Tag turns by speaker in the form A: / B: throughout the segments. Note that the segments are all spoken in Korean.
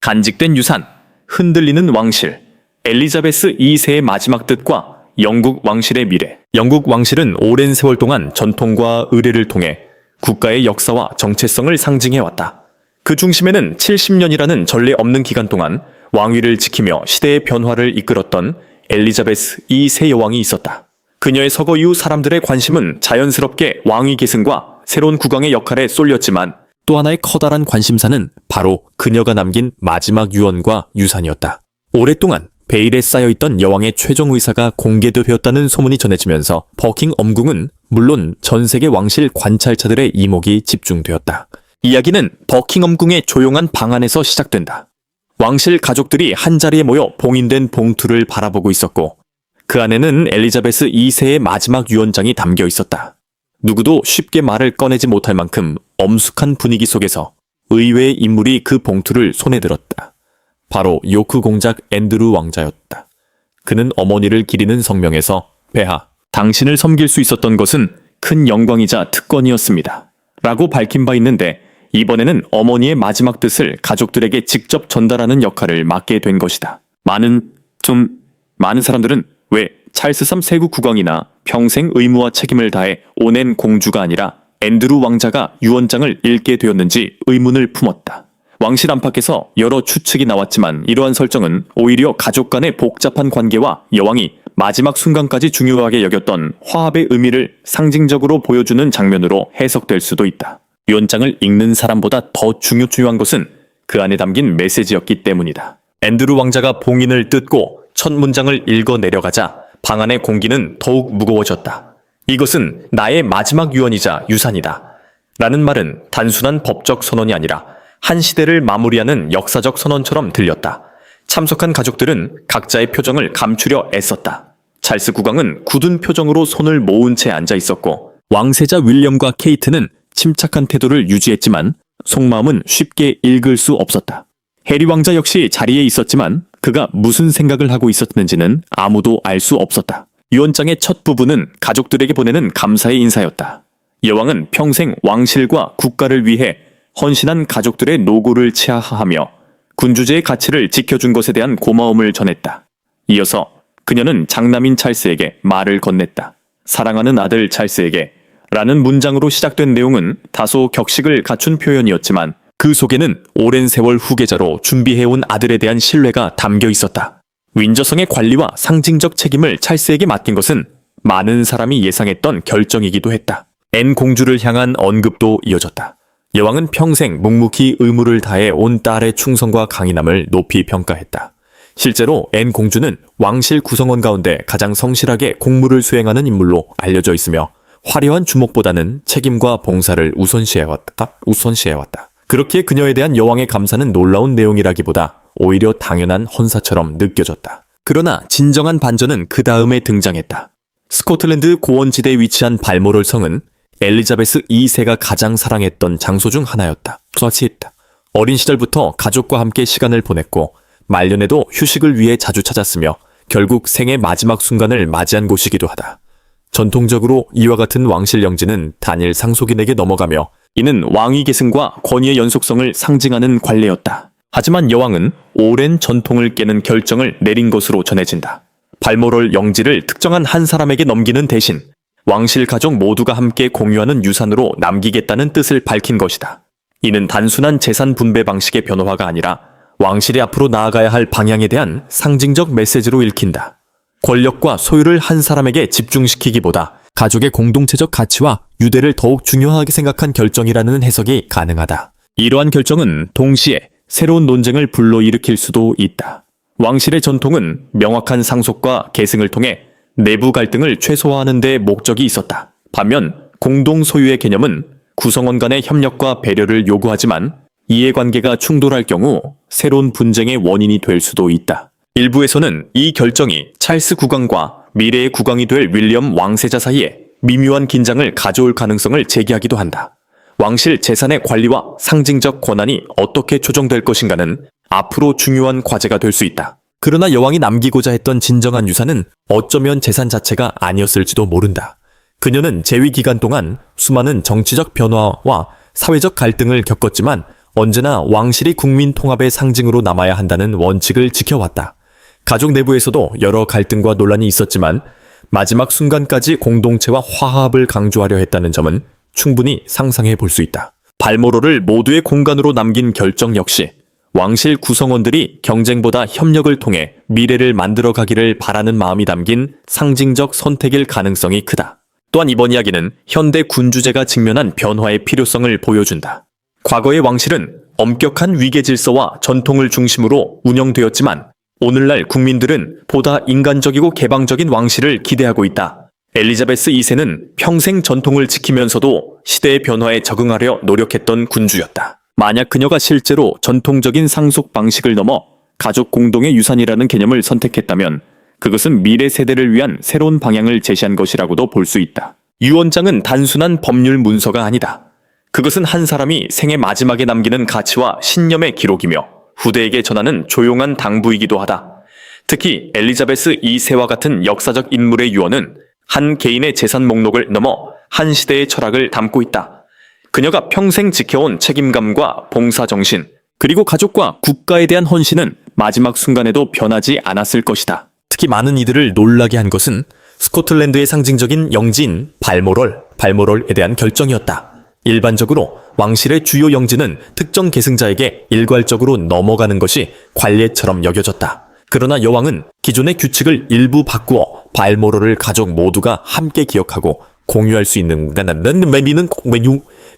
A: 간직된 유산, 흔들리는 왕실, 엘리자베스 2세의 마지막 뜻과 영국 왕실의 미래. 영국 왕실은 오랜 세월 동안 전통과 의례를 통해 국가의 역사와 정체성을 상징해왔다. 그 중심에는 70년이라는 전례 없는 기간 동안 왕위를 지키며 시대의 변화를 이끌었던 엘리자베스 2세 여왕이 있었다. 그녀의 서거 이후 사람들의 관심은 자연스럽게 왕위 계승과 새로운 국왕의 역할에 쏠렸지만 또 하나의 커다란 관심사는 바로 그녀가 남긴 마지막 유언과 유산이었다. 오랫동안 베일에 쌓여있던 여왕의 최종 의사가 공개되었다는 소문이 전해지면서 버킹엄궁은 물론 전 세계 왕실 관찰자들의 이목이 집중되었다. 이야기는 버킹엄궁의 조용한 방 안에서 시작된다. 왕실 가족들이 한자리에 모여 봉인된 봉투를 바라보고 있었고 그 안에는 엘리자베스 2세의 마지막 유언장이 담겨 있었다. 누구도 쉽게 말을 꺼내지 못할 만큼 엄숙한 분위기 속에서 의외의 인물이 그 봉투를 손에 들었다. 바로 요크 공작 앤드루 왕자였다. 그는 어머니를 기리는 성명에서 폐하, 당신을 섬길 수 있었던 것은 큰 영광이자 특권이었습니다. 라고 밝힌 바 있는데 이번에는 어머니의 마지막 뜻을 가족들에게 직접 전달하는 역할을 맡게 된 것이다. 많은 사람들은 왜 찰스 3 세국 국왕이나 평생 의무와 책임을 다해 오낸 공주가 아니라 앤드루 왕자가 유언장을 읽게 되었는지 의문을 품었다. 왕실 안팎에서 여러 추측이 나왔지만 이러한 설정은 오히려 가족 간의 복잡한 관계와 여왕이 마지막 순간까지 중요하게 여겼던 화합의 의미를 상징적으로 보여주는 장면으로 해석될 수도 있다. 유언장을 읽는 사람보다 더 중요한 것은 그 안에 담긴 메시지였기 때문이다. 앤드루 왕자가 봉인을 뜯고 첫 문장을 읽어 내려가자 방 안의 공기는 더욱 무거워졌다. 이것은 나의 마지막 유언이자 유산이다. 라는 말은 단순한 법적 선언이 아니라 한 시대를 마무리하는 역사적 선언처럼 들렸다. 참석한 가족들은 각자의 표정을 감추려 애썼다. 찰스 국왕은 굳은 표정으로 손을 모은 채 앉아 있었고 왕세자 윌리엄과 케이트는 침착한 태도를 유지했지만 속마음은 쉽게 읽을 수 없었다. 해리 왕자 역시 자리에 있었지만 그가 무슨 생각을 하고 있었는지는 아무도 알 수 없었다. 유언장의 첫 부분은 가족들에게 보내는 감사의 인사였다. 여왕은 평생 왕실과 국가를 위해 헌신한 가족들의 노고를 치하하며 군주제의 가치를 지켜준 것에 대한 고마움을 전했다. 이어서 그녀는 장남인 찰스에게 말을 건넸다. 사랑하는 아들 찰스에게 라는 문장으로 시작된 내용은 다소 격식을 갖춘 표현이었지만 그 속에는 오랜 세월 후계자로 준비해온 아들에 대한 신뢰가 담겨 있었다. 윈저성의 관리와 상징적 책임을 찰스에게 맡긴 것은 많은 사람이 예상했던 결정이기도 했다. 앤 공주를 향한 언급도 이어졌다. 여왕은 평생 묵묵히 의무를 다해 온 딸의 충성과 강인함을 높이 평가했다. 실제로 앤 공주는 왕실 구성원 가운데 가장 성실하게 공무를 수행하는 인물로 알려져 있으며 화려한 주목보다는 책임과 봉사를 우선시해왔다. 그렇게 그녀에 대한 여왕의 감사는 놀라운 내용이라기보다 오히려 당연한 헌사처럼 느껴졌다. 그러나 진정한 반전은 그 다음에 등장했다. 스코틀랜드 고원지대에 위치한 발모럴 성은 엘리자베스 2세가 가장 사랑했던 장소 중 하나였다. 어린 시절부터 가족과 함께 시간을 보냈고 말년에도 휴식을 위해 자주 찾았으며 결국 생의 마지막 순간을 맞이한 곳이기도 하다. 전통적으로 이와 같은 왕실 영지는 단일 상속인에게 넘어가며 이는 왕위 계승과 권위의 연속성을 상징하는 관례였다. 하지만 여왕은 오랜 전통을 깨는 결정을 내린 것으로 전해진다. 발모럴 영지를 특정한 한 사람에게 넘기는 대신 왕실 가족 모두가 함께 공유하는 유산으로 남기겠다는 뜻을 밝힌 것이다. 이는 단순한 재산 분배 방식의 변화가 아니라 왕실이 앞으로 나아가야 할 방향에 대한 상징적 메시지로 읽힌다. 권력과 소유를 한 사람에게 집중시키기보다 가족의 공동체적 가치와 유대를 더욱 중요하게 생각한 결정이라는 해석이 가능하다. 이러한 결정은 동시에 새로운 논쟁을 불러일으킬 수도 있다. 왕실의 전통은 명확한 상속과 계승을 통해 내부 갈등을 최소화하는 데 목적이 있었다. 반면 공동 소유의 개념은 구성원 간의 협력과 배려를 요구하지만 이해관계가 충돌할 경우 새로운 분쟁의 원인이 될 수도 있다. 일부에서는 이 결정이 찰스 국왕과 미래의 국왕이 될 윌리엄 왕세자 사이에 미묘한 긴장을 가져올 가능성을 제기하기도 한다. 왕실 재산의 관리와 상징적 권한이 어떻게 조정될 것인가는 앞으로 중요한 과제가 될 수 있다. 그러나 여왕이 남기고자 했던 진정한 유산은 어쩌면 재산 자체가 아니었을지도 모른다. 그녀는 재위 기간 동안 수많은 정치적 변화와 사회적 갈등을 겪었지만 언제나 왕실이 국민 통합의 상징으로 남아야 한다는 원칙을 지켜왔다. 가족 내부에서도 여러 갈등과 논란이 있었지만 마지막 순간까지 공동체와 화합을 강조하려 했다는 점은 충분히 상상해 볼 수 있다. 발모로를 모두의 공간으로 남긴 결정 역시 왕실 구성원들이 경쟁보다 협력을 통해 미래를 만들어 가기를 바라는 마음이 담긴 상징적 선택일 가능성이 크다. 또한 이번 이야기는 현대 군주제가 직면한 변화의 필요성을 보여준다. 과거의 왕실은 엄격한 위계 질서와 전통을 중심으로 운영되었지만 오늘날 국민들은 보다 인간적이고 개방적인 왕실을 기대하고 있다. 엘리자베스 2세는 평생 전통을 지키면서도 시대의 변화에 적응하려 노력했던 군주였다. 만약 그녀가 실제로 전통적인 상속 방식을 넘어 가족 공동의 유산이라는 개념을 선택했다면 그것은 미래 세대를 위한 새로운 방향을 제시한 것이라고도 볼 수 있다. 유언장은 단순한 법률 문서가 아니다. 그것은 한 사람이 생애 마지막에 남기는 가치와 신념의 기록이며 후대에게 전하는 조용한 당부이기도 하다. 특히 엘리자베스 2세와 같은 역사적 인물의 유언은 한 개인의 재산 목록을 넘어 한 시대의 철학을 담고 있다. 그녀가 평생 지켜온 책임감과 봉사정신, 그리고 가족과 국가에 대한 헌신은 마지막 순간에도 변하지 않았을 것이다. 특히 많은 이들을 놀라게 한 것은 스코틀랜드의 상징적인 영지인 발모럴에 대한 결정이었다. 일반적으로 왕실의 주요 영지는 특정 계승자에게 일괄적으로 넘어가는 것이 관례처럼 여겨졌다. 그러나 여왕은 기존의 규칙을 일부 바꾸어 발모럴을 가족 모두가 함께 기억하고 공유할 수 있는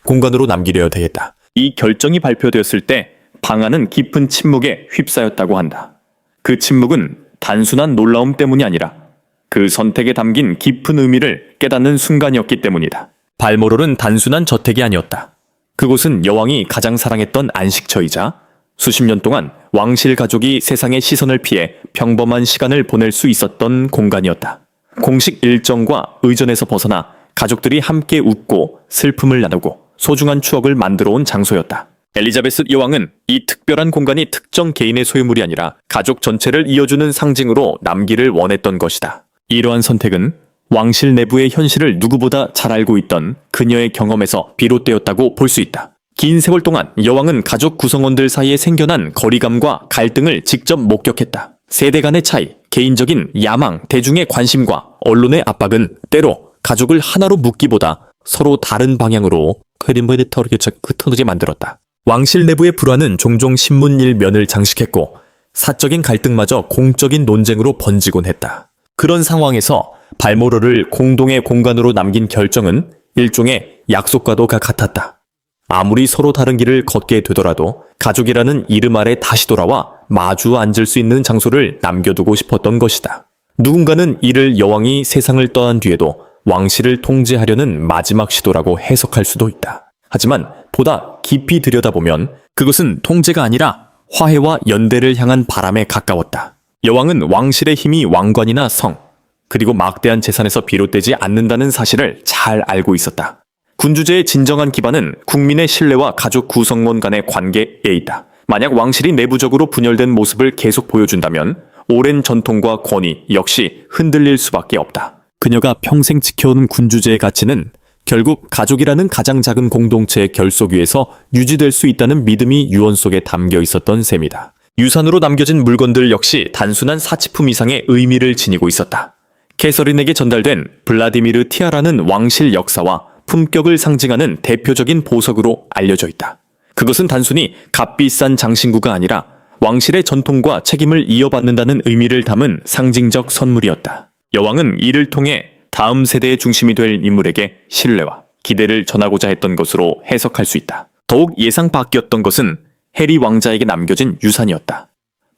A: 공간으로 남기려 되겠다. 이 결정이 발표되었을 때 방안은 깊은 침묵에 휩싸였다고 한다. 그 침묵은 단순한 놀라움 때문이 아니라 그 선택에 담긴 깊은 의미를 깨닫는 순간이었기 때문이다. 발모럴은 단순한 저택이 아니었다. 그곳은 여왕이 가장 사랑했던 안식처이자 수십 년 동안 왕실 가족이 세상의 시선을 피해 평범한 시간을 보낼 수 있었던 공간이었다. 공식 일정과 의전에서 벗어나 가족들이 함께 웃고 슬픔을 나누고 소중한 추억을 만들어 온 장소였다. 엘리자베스 여왕은 이 특별한 공간이 특정 개인의 소유물이 아니라 가족 전체를 이어주는 상징으로 남기를 원했던 것이다. 이러한 선택은 왕실 내부의 현실을 누구보다 잘 알고 있던 그녀의 경험에서 비롯되었다고 볼 수 있다. 긴 세월 동안 여왕은 가족 구성원들 사이에 생겨난 거리감과 갈등을 직접 목격했다. 세대 간의 차이, 개인적인 야망, 대중의 관심과 언론의 압박은 때로 가족을 하나로 묶기보다 서로 다른 방향으로 흩어지게 만들었다. 왕실 내부의 불화는 종종 신문일 면을 장식했고 사적인 갈등마저 공적인 논쟁으로 번지곤 했다. 그런 상황에서 발모럴을 공동의 공간으로 남긴 결정은 일종의 약속과도 같았다. 아무리 서로 다른 길을 걷게 되더라도 가족이라는 이름 아래 다시 돌아와 마주 앉을 수 있는 장소를 남겨두고 싶었던 것이다. 누군가는 이를 여왕이 세상을 떠난 뒤에도 왕실을 통제하려는 마지막 시도라고 해석할 수도 있다. 하지만 보다 깊이 들여다보면 그것은 통제가 아니라 화해와 연대를 향한 바람에 가까웠다. 여왕은 왕실의 힘이 왕관이나 성, 그리고 막대한 재산에서 비롯되지 않는다는 사실을 잘 알고 있었다. 군주제의 진정한 기반은 국민의 신뢰와 가족 구성원 간의 관계에 있다. 만약 왕실이 내부적으로 분열된 모습을 계속 보여준다면 오랜 전통과 권위 역시 흔들릴 수밖에 없다. 그녀가 평생 지켜오는 군주제의 가치는 결국 가족이라는 가장 작은 공동체의 결속 위에서 유지될 수 있다는 믿음이 유언 속에 담겨 있었던 셈이다. 유산으로 남겨진 물건들 역시 단순한 사치품 이상의 의미를 지니고 있었다. 캐서린에게 전달된 블라디미르 티아라는 왕실 역사와 품격을 상징하는 대표적인 보석으로 알려져 있다. 그것은 단순히 값비싼 장신구가 아니라 왕실의 전통과 책임을 이어받는다는 의미를 담은 상징적 선물이었다. 여왕은 이를 통해 다음 세대의 중심이 될 인물에게 신뢰와 기대를 전하고자 했던 것으로 해석할 수 있다. 더욱 예상 밖이었던 것은 해리 왕자에게 남겨진 유산이었다.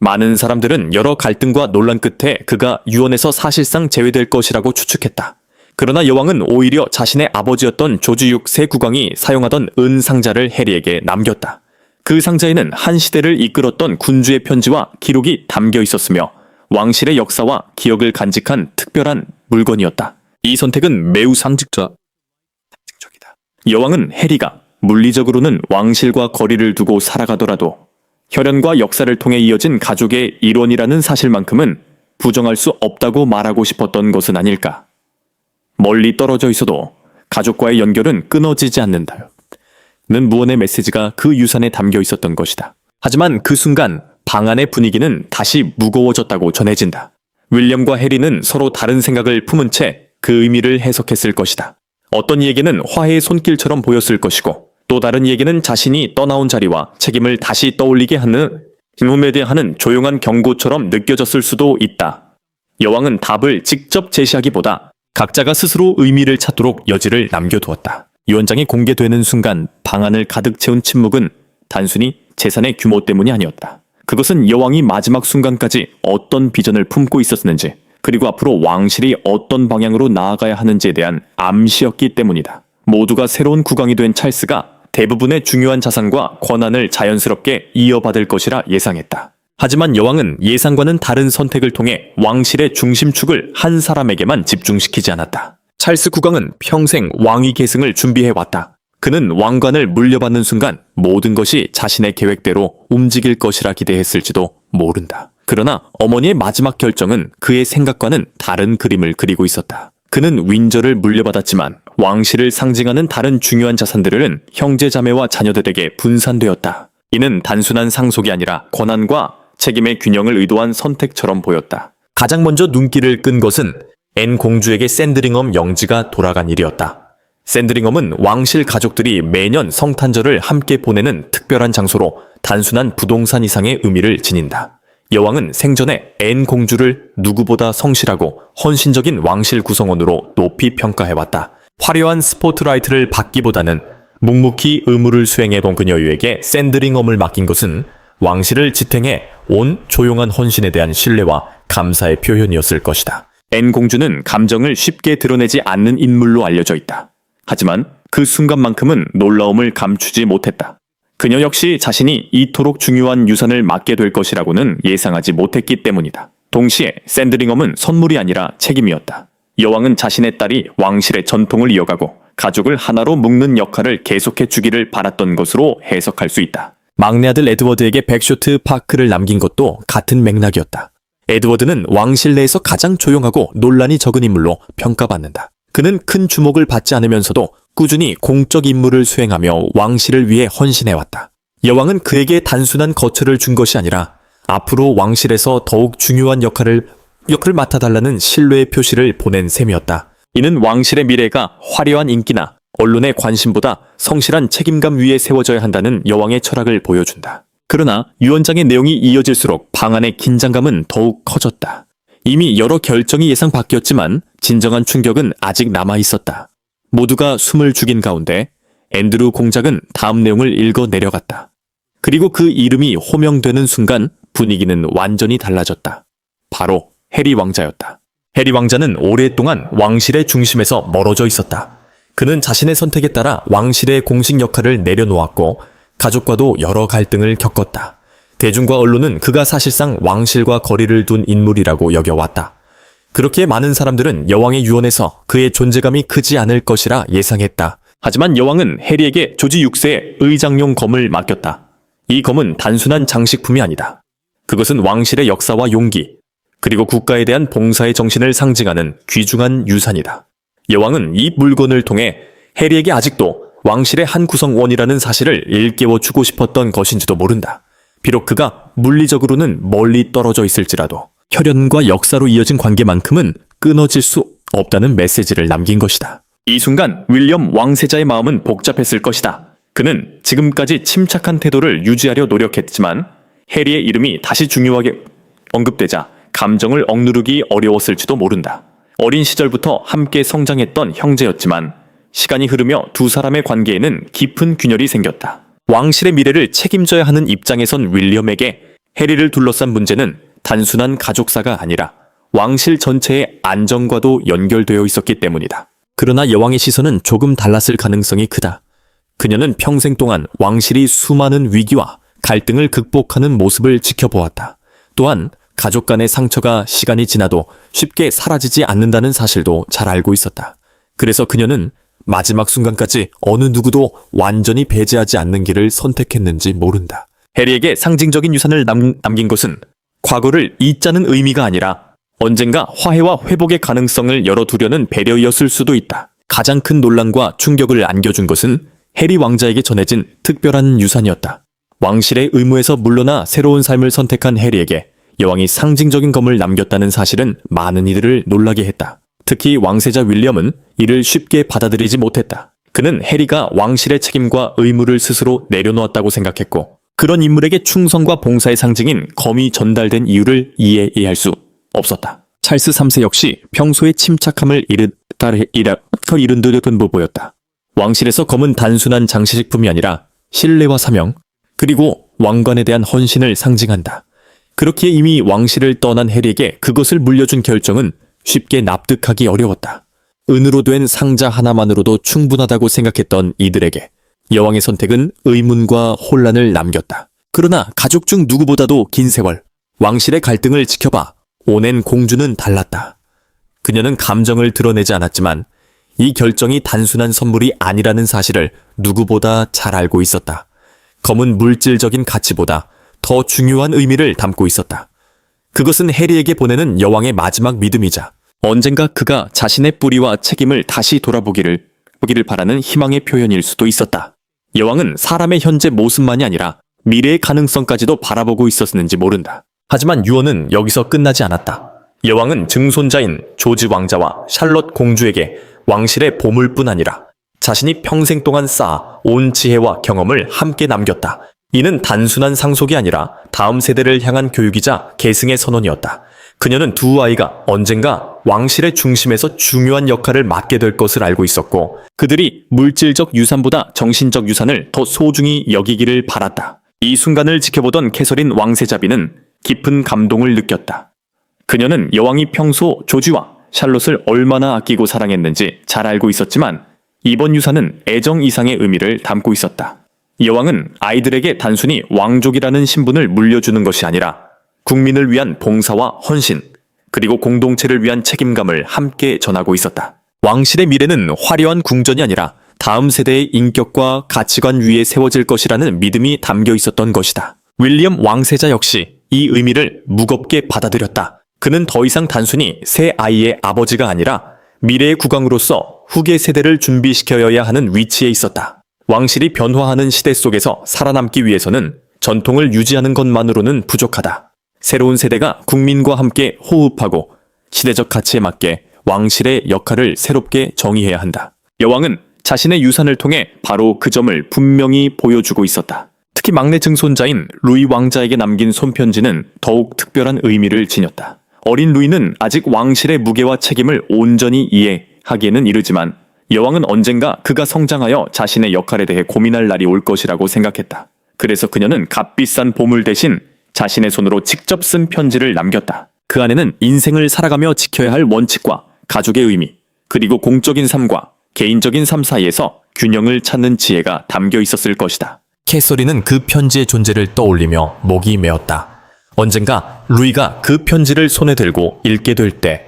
A: 많은 사람들은 여러 갈등과 논란 끝에 그가 유언에서 사실상 제외될 것이라고 추측했다. 그러나 여왕은 오히려 자신의 아버지였던 조지 6세 국왕이 사용하던 은 상자를 해리에게 남겼다. 그 상자에는 한 시대를 이끌었던 군주의 편지와 기록이 담겨 있었으며 왕실의 역사와 기억을 간직한 특별한 물건이었다. 이 선택은 매우 상징적이다. 여왕은 해리가 물리적으로는 왕실과 거리를 두고 살아가더라도 혈연과 역사를 통해 이어진 가족의 일원이라는 사실만큼은 부정할 수 없다고 말하고 싶었던 것은 아닐까. 멀리 떨어져 있어도 가족과의 연결은 끊어지지 않는다. 는 무언의 메시지가 그 유산에 담겨 있었던 것이다. 하지만 그 순간 방 안의 분위기는 다시 무거워졌다고 전해진다. 윌리엄과 해리는 서로 다른 생각을 품은 채 그 의미를 해석했을 것이다. 어떤 이에게는 화해의 손길처럼 보였을 것이고, 또 다른 이에게는 자신이 떠나온 자리와 책임을 다시 떠올리게 하는 힘에 대한 조용한 경고처럼 느껴졌을 수도 있다. 여왕은 답을 직접 제시하기보다 각자가 스스로 의미를 찾도록 여지를 남겨두었다. 유언장이 공개되는 순간 방 안을 가득 채운 침묵은 단순히 재산의 규모 때문이 아니었다. 그것은 여왕이 마지막 순간까지 어떤 비전을 품고 있었는지, 그리고 앞으로 왕실이 어떤 방향으로 나아가야 하는지에 대한 암시였기 때문이다. 모두가 새로운 국왕이 된 찰스가 대부분의 중요한 자산과 권한을 자연스럽게 이어받을 것이라 예상했다. 하지만 여왕은 예상과는 다른 선택을 통해 왕실의 중심축을 한 사람에게만 집중시키지 않았다. 찰스 국왕은 평생 왕위 계승을 준비해왔다. 그는 왕관을 물려받는 순간 모든 것이 자신의 계획대로 움직일 것이라 기대했을지도 모른다. 그러나 어머니의 마지막 결정은 그의 생각과는 다른 그림을 그리고 있었다. 그는 윈저를 물려받았지만 왕실을 상징하는 다른 중요한 자산들은 형제자매와 자녀들에게 분산되었다. 이는 단순한 상속이 아니라 권한과 책임의 균형을 의도한 선택처럼 보였다. 가장 먼저 눈길을 끈 것은 앤 공주에게 샌드링엄 영지가 돌아간 일이었다. 샌드링엄은 왕실 가족들이 매년 성탄절을 함께 보내는 특별한 장소로 단순한 부동산 이상의 의미를 지닌다. 여왕은 생전에 앤 공주를 누구보다 성실하고 헌신적인 왕실 구성원으로 높이 평가해왔다. 화려한 스포트라이트를 받기보다는 묵묵히 의무를 수행해본 그녀에게 샌드링엄을 맡긴 것은 왕실을 지탱해 온 조용한 헌신에 대한 신뢰와 감사의 표현이었을 것이다. 앤 공주는 감정을 쉽게 드러내지 않는 인물로 알려져 있다. 하지만 그 순간만큼은 놀라움을 감추지 못했다. 그녀 역시 자신이 이토록 중요한 유산을 맡게 될 것이라고는 예상하지 못했기 때문이다. 동시에 샌드링엄은 선물이 아니라 책임이었다. 여왕은 자신의 딸이 왕실의 전통을 이어가고 가족을 하나로 묶는 역할을 계속해 주기를 바랐던 것으로 해석할 수 있다. 막내 아들 에드워드에게 백쇼트 파크를 남긴 것도 같은 맥락이었다. 에드워드는 왕실 내에서 가장 조용하고 논란이 적은 인물로 평가받는다. 그는 큰 주목을 받지 않으면서도 꾸준히 공적 임무를 수행하며 왕실을 위해 헌신해왔다. 여왕은 그에게 단순한 거처를 준 것이 아니라 앞으로 왕실에서 더욱 중요한 역할을 맡아달라는 신뢰의 표시를 보낸 셈이었다. 이는 왕실의 미래가 화려한 인기나 언론의 관심보다 성실한 책임감 위에 세워져야 한다는 여왕의 철학을 보여준다. 그러나 유언장의 내용이 이어질수록 방 안의 긴장감은 더욱 커졌다. 이미 여러 결정이 예상 바뀌었지만 진정한 충격은 아직 남아있었다. 모두가 숨을 죽인 가운데 앤드루 공작은 다음 내용을 읽어 내려갔다. 그리고 그 이름이 호명되는 순간 분위기는 완전히 달라졌다. 바로 해리 왕자였다. 해리 왕자는 오랫동안 왕실의 중심에서 멀어져 있었다. 그는 자신의 선택에 따라 왕실의 공식 역할을 내려놓았고 가족과도 여러 갈등을 겪었다. 대중과 언론은 그가 사실상 왕실과 거리를 둔 인물이라고 여겨왔다. 그렇게 많은 사람들은 여왕의 유언에서 그의 존재감이 크지 않을 것이라 예상했다. 하지만 여왕은 해리에게 조지 6세의 의장용 검을 맡겼다. 이 검은 단순한 장식품이 아니다. 그것은 왕실의 역사와 용기, 그리고 국가에 대한 봉사의 정신을 상징하는 귀중한 유산이다. 여왕은 이 물건을 통해 해리에게 아직도 왕실의 한 구성원이라는 사실을 일깨워주고 싶었던 것인지도 모른다. 비록 그가 물리적으로는 멀리 떨어져 있을지라도 혈연과 역사로 이어진 관계만큼은 끊어질 수 없다는 메시지를 남긴 것이다. 이 순간 윌리엄 왕세자의 마음은 복잡했을 것이다. 그는 지금까지 침착한 태도를 유지하려 노력했지만 해리의 이름이 다시 중요하게 언급되자 감정을 억누르기 어려웠을지도 모른다. 어린 시절부터 함께 성장했던 형제였지만 시간이 흐르며 두 사람의 관계에는 깊은 균열이 생겼다. 왕실의 미래를 책임져야 하는 입장에 선 윌리엄에게 해리를 둘러싼 문제는 단순한 가족사가 아니라 왕실 전체의 안정과도 연결되어 있었기 때문이다. 그러나 여왕의 시선은 조금 달랐을 가능성이 크다. 그녀는 평생 동안 왕실이 수많은 위기와 갈등을 극복하는 모습을 지켜보았다. 또한 가족 간의 상처가 시간이 지나도 쉽게 사라지지 않는다는 사실도 잘 알고 있었다. 그래서 그녀는 마지막 순간까지 어느 누구도 완전히 배제하지 않는 길을 선택했는지 모른다. 해리에게 상징적인 유산을 남긴 것은 과거를 잊자는 의미가 아니라 언젠가 화해와 회복의 가능성을 열어두려는 배려였을 수도 있다. 가장 큰 논란과 충격을 안겨준 것은 해리 왕자에게 전해진 특별한 유산이었다. 왕실의 의무에서 물러나 새로운 삶을 선택한 해리에게 여왕이 상징적인 검을 남겼다는 사실은 많은 이들을 놀라게 했다. 특히 왕세자 윌리엄은 이를 쉽게 받아들이지 못했다. 그는 해리가 왕실의 책임과 의무를 스스로 내려놓았다고 생각했고, 그런 인물에게 충성과 봉사의 상징인 검이 전달된 이유를 이해할 수 없었다. 찰스 3세 역시 평소에 침착함을 잃은 듯 보였다. 왕실에서 검은 단순한 장식품이 아니라 신뢰와 사명, 그리고 왕관에 대한 헌신을 상징한다. 그렇기에 이미 왕실을 떠난 해리에게 그것을 물려준 결정은 쉽게 납득하기 어려웠다. 은으로 된 상자 하나만으로도 충분하다고 생각했던 이들에게 여왕의 선택은 의문과 혼란을 남겼다. 그러나 가족 중 누구보다도 긴 세월 왕실의 갈등을 지켜봐 오낸 공주는 달랐다. 그녀는 감정을 드러내지 않았지만 이 결정이 단순한 선물이 아니라는 사실을 누구보다 잘 알고 있었다. 검은 물질적인 가치보다 더 중요한 의미를 담고 있었다. 그것은 해리에게 보내는 여왕의 마지막 믿음이자 언젠가 그가 자신의 뿌리와 책임을 다시 돌아보기를 바라는 희망의 표현일 수도 있었다. 여왕은 사람의 현재 모습만이 아니라 미래의 가능성까지도 바라보고 있었는지 모른다. 하지만 유언은 여기서 끝나지 않았다. 여왕은 증손자인 조지 왕자와 샬럿 공주에게 왕실의 보물뿐 아니라 자신이 평생 동안 쌓아온 지혜와 경험을 함께 남겼다. 이는 단순한 상속이 아니라 다음 세대를 향한 교육이자 계승의 선언이었다. 그녀는 두 아이가 언젠가 왕실의 중심에서 중요한 역할을 맡게 될 것을 알고 있었고, 그들이 물질적 유산보다 정신적 유산을 더 소중히 여기기를 바랐다. 이 순간을 지켜보던 캐서린 왕세자비는 깊은 감동을 느꼈다. 그녀는 여왕이 평소 조지와 샬롯을 얼마나 아끼고 사랑했는지 잘 알고 있었지만 이번 유산은 애정 이상의 의미를 담고 있었다. 여왕은 아이들에게 단순히 왕족이라는 신분을 물려주는 것이 아니라 국민을 위한 봉사와 헌신, 그리고 공동체를 위한 책임감을 함께 전하고 있었다. 왕실의 미래는 화려한 궁전이 아니라 다음 세대의 인격과 가치관 위에 세워질 것이라는 믿음이 담겨 있었던 것이다. 윌리엄 왕세자 역시 이 의미를 무겁게 받아들였다. 그는 더 이상 단순히 새 아이의 아버지가 아니라 미래의 국왕으로서 후계 세대를 준비시켜야 하는 위치에 있었다. 왕실이 변화하는 시대 속에서 살아남기 위해서는 전통을 유지하는 것만으로는 부족하다. 새로운 세대가 국민과 함께 호흡하고 시대적 가치에 맞게 왕실의 역할을 새롭게 정의해야 한다. 여왕은 자신의 유산을 통해 바로 그 점을 분명히 보여주고 있었다. 특히 막내 증손자인 루이 왕자에게 남긴 손편지는 더욱 특별한 의미를 지녔다. 어린 루이는 아직 왕실의 무게와 책임을 온전히 이해하기에는 이르지만 여왕은 언젠가 그가 성장하여 자신의 역할에 대해 고민할 날이 올 것이라고 생각했다. 그래서 그녀는 값비싼 보물 대신 자신의 손으로 직접 쓴 편지를 남겼다. 그 안에는 인생을 살아가며 지켜야 할 원칙과 가족의 의미, 그리고 공적인 삶과 개인적인 삶 사이에서 균형을 찾는 지혜가 담겨 있었을 것이다. 캐서린은 그 편지의 존재를 떠올리며 목이 메었다. 언젠가 루이가 그 편지를 손에 들고 읽게 될 때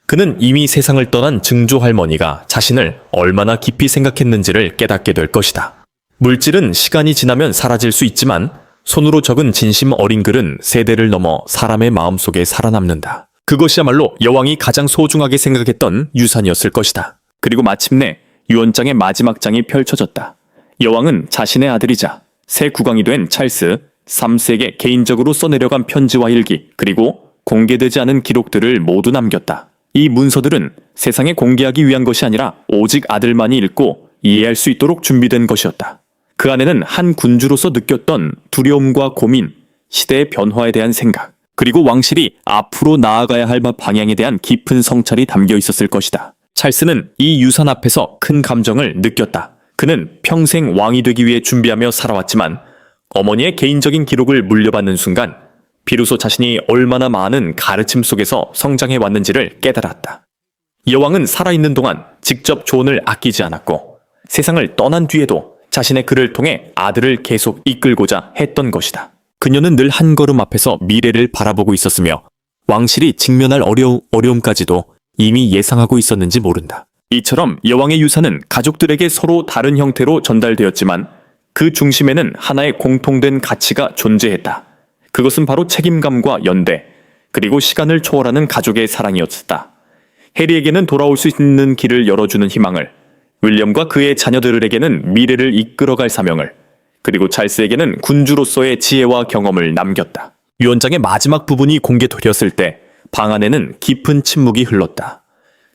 A: 그는 이미 세상을 떠난 증조 할머니가 자신을 얼마나 깊이 생각했는지를 깨닫게 될 것이다. 물질은 시간이 지나면 사라질 수 있지만 손으로 적은 진심 어린 글은 세대를 넘어 사람의 마음속에 살아남는다. 그것이야말로 여왕이 가장 소중하게 생각했던 유산이었을 것이다. 그리고 마침내 유언장의 마지막 장이 펼쳐졌다. 여왕은 자신의 아들이자 새 국왕이 된 찰스 3세에게 개인적으로 써내려간 편지와 일기, 그리고 공개되지 않은 기록들을 모두 남겼다. 이 문서들은 세상에 공개하기 위한 것이 아니라 오직 아들만이 읽고 이해할 수 있도록 준비된 것이었다. 그 안에는 한 군주로서 느꼈던 두려움과 고민, 시대의 변화에 대한 생각, 그리고 왕실이 앞으로 나아가야 할 방향에 대한 깊은 성찰이 담겨 있었을 것이다. 찰스는 이 유산 앞에서 큰 감정을 느꼈다. 그는 평생 왕이 되기 위해 준비하며 살아왔지만 어머니의 개인적인 기록을 물려받는 순간 비로소 자신이 얼마나 많은 가르침 속에서 성장해 왔는지를 깨달았다. 여왕은 살아있는 동안 직접 조언을 아끼지 않았고 세상을 떠난 뒤에도 자신의 글을 통해 아들을 계속 이끌고자 했던 것이다. 그녀는 늘 한 걸음 앞에서 미래를 바라보고 있었으며 왕실이 직면할 어려움까지도 이미 예상하고 있었는지 모른다. 이처럼 여왕의 유산은 가족들에게 서로 다른 형태로 전달되었지만 그 중심에는 하나의 공통된 가치가 존재했다. 그것은 바로 책임감과 연대, 그리고 시간을 초월하는 가족의 사랑이었다. 해리에게는 돌아올 수 있는 길을 열어주는 희망을, 윌리엄과 그의 자녀들에게는 미래를 이끌어갈 사명을, 그리고 찰스에게는 군주로서의 지혜와 경험을 남겼다. 유언장의 마지막 부분이 공개되었을 때 방 안에는 깊은 침묵이 흘렀다.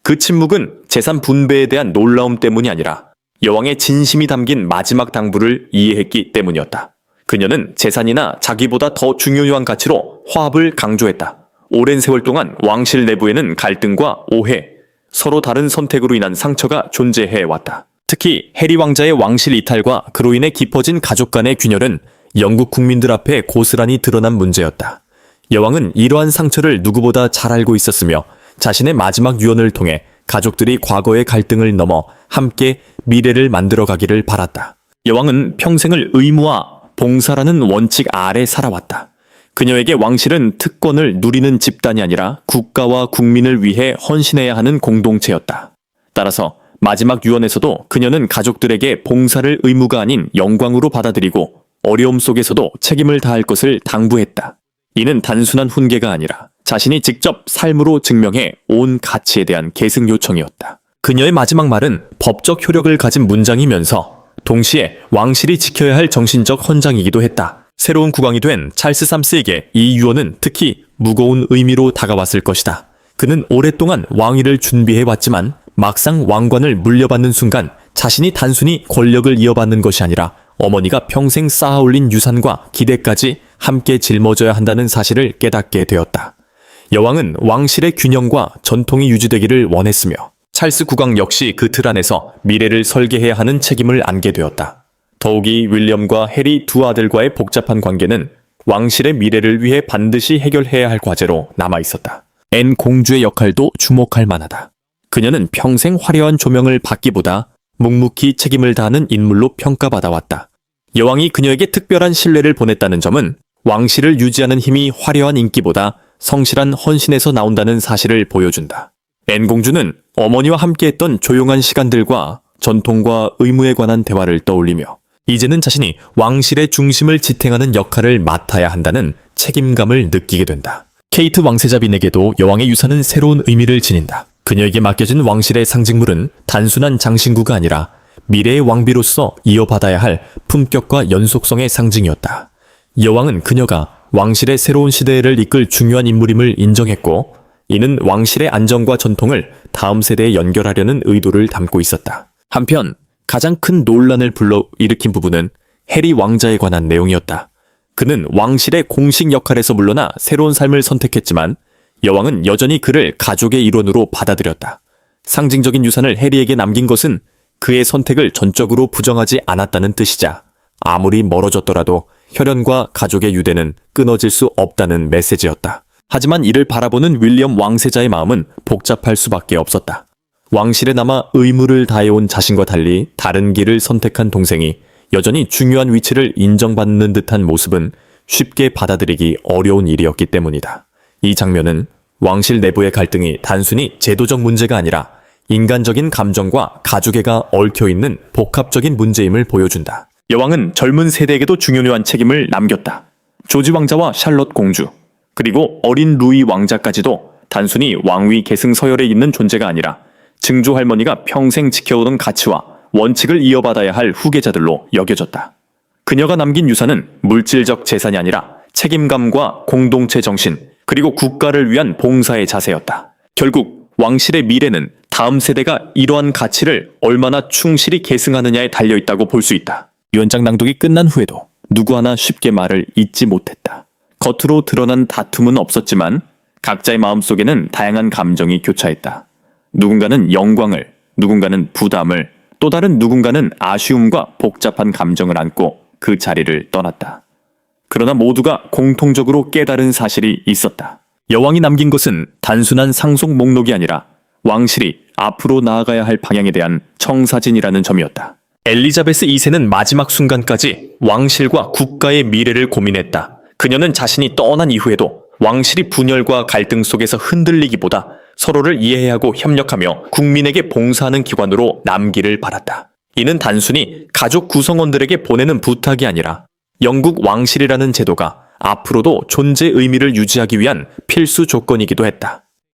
A: 그 침묵은 재산 분배에 대한 놀라움 때문이 아니라 여왕의 진심이 담긴 마지막 당부를 이해했기 때문이었다. 그녀는 재산이나 자기보다 더 중요한 가치로 화합을 강조했다. 오랜 세월 동안 왕실 내부에는 갈등과 오해, 서로 다른 선택으로 인한 상처가 존재해왔다. 특히 해리 왕자의 왕실 이탈과 그로 인해 깊어진 가족 간의 균열은 영국 국민들 앞에 고스란히 드러난 문제였다. 여왕은 이러한 상처를 누구보다 잘 알고 있었으며 자신의 마지막 유언을 통해 가족들이 과거의 갈등을 넘어 함께 미래를 만들어가기를 바랐다. 여왕은 평생을 의무와 봉사라는 원칙 아래 살아왔다. 그녀에게 왕실은 특권을 누리는 집단이 아니라 국가와 국민을 위해 헌신해야 하는 공동체였다. 따라서 마지막 유언에서도 그녀는 가족들에게 봉사를 의무가 아닌 영광으로 받아들이고 어려움 속에서도 책임을 다할 것을 당부했다. 이는 단순한 훈계가 아니라 자신이 직접 삶으로 증명해 온 가치에 대한 계승 요청이었다. 그녀의 마지막 말은 법적 효력을 가진 문장이면서 동시에 왕실이 지켜야 할 정신적 헌장이기도 했다. 새로운 국왕이 된 찰스 3세에게 이 유언은 특히 무거운 의미로 다가왔을 것이다. 그는 오랫동안 왕위를 준비해왔지만 막상 왕관을 물려받는 순간 자신이 단순히 권력을 이어받는 것이 아니라 어머니가 평생 쌓아올린 유산과 기대까지 함께 짊어져야 한다는 사실을 깨닫게 되었다. 여왕은 왕실의 균형과 전통이 유지되기를 원했으며 찰스 국왕 역시 그 틀 안에서 미래를 설계해야 하는 책임을 안게 되었다. 더욱이 윌리엄과 해리 두 아들과의 복잡한 관계는 왕실의 미래를 위해 반드시 해결해야 할 과제로 남아있었다. 앤 공주의 역할도 주목할 만하다. 그녀는 평생 화려한 조명을 받기보다 묵묵히 책임을 다하는 인물로 평가받아왔다. 여왕이 그녀에게 특별한 신뢰를 보냈다는 점은 왕실을 유지하는 힘이 화려한 인기보다 성실한 헌신에서 나온다는 사실을 보여준다. 앤 공주는 어머니와 함께했던 조용한 시간들과 전통과 의무에 관한 대화를 떠올리며 이제는 자신이 왕실의 중심을 지탱하는 역할을 맡아야 한다는 책임감을 느끼게 된다. 케이트 왕세자빈에게도 여왕의 유산은 새로운 의미를 지닌다. 그녀에게 맡겨진 왕실의 상징물은 단순한 장신구가 아니라 미래의 왕비로서 이어받아야 할 품격과 연속성의 상징이었다. 여왕은 그녀가 왕실의 새로운 시대를 이끌 중요한 인물임을 인정했고 이는 왕실의 안정과 전통을 다음 세대에 연결하려는 의도를 담고 있었다. 한편 가장 큰 논란을 불러일으킨 부분은 해리 왕자에 관한 내용이었다. 그는 왕실의 공식 역할에서 물러나 새로운 삶을 선택했지만 여왕은 여전히 그를 가족의 일원으로 받아들였다. 상징적인 유산을 해리에게 남긴 것은 그의 선택을 전적으로 부정하지 않았다는 뜻이자 아무리 멀어졌더라도 혈연과 가족의 유대는 끊어질 수 없다는 메시지였다. 하지만 이를 바라보는 윌리엄 왕세자의 마음은 복잡할 수밖에 없었다. 왕실에 남아 의무를 다해온 자신과 달리 다른 길을 선택한 동생이 여전히 중요한 위치를 인정받는 듯한 모습은 쉽게 받아들이기 어려운 일이었기 때문이다. 이 장면은 왕실 내부의 갈등이 단순히 제도적 문제가 아니라 인간적인 감정과 가족애가 얽혀있는 복합적인 문제임을 보여준다. 여왕은 젊은 세대에게도 중요한 책임을 남겼다. 조지 왕자와 샬롯 공주, 그리고 어린 루이 왕자까지도 단순히 왕위 계승 서열에 있는 존재가 아니라 증조 할머니가 평생 지켜오던 가치와 원칙을 이어받아야 할 후계자들로 여겨졌다. 그녀가 남긴 유산은 물질적 재산이 아니라 책임감과 공동체 정신, 그리고 국가를 위한 봉사의 자세였다. 결국 왕실의 미래는 다음 세대가 이러한 가치를 얼마나 충실히 계승하느냐에 달려있다고 볼 수 있다. 유언장 낭독이 끝난 후에도 누구 하나 쉽게 말을 잇지 못했다. 겉으로 드러난 다툼은 없었지만 각자의 마음속에는 다양한 감정이 교차했다. 누군가는 영광을, 누군가는 부담을, 또 다른 누군가는 아쉬움과 복잡한 감정을 안고 그 자리를 떠났다. 그러나 모두가 공통적으로 깨달은 사실이 있었다. 여왕이 남긴 것은 단순한 상속 목록이 아니라 왕실이 앞으로 나아가야 할 방향에 대한 청사진이라는 점이었다. 엘리자베스 2세는 마지막 순간까지 왕실과 국가의 미래를 고민했다. 그녀는 자신이 떠난 이후에도 왕실이 분열과 갈등 속에서 흔들리기보다 서로를 이해하고 협력하며 국민에게 봉사하는 기관으로 남기를 바랐다. 이는 단순히 가족 구성원들에게 보내는 부탁이 아니라 영국 왕실이라는 제도가 앞으로도 존재 의미를 유지하기 위한 필수 조건이기도 했다.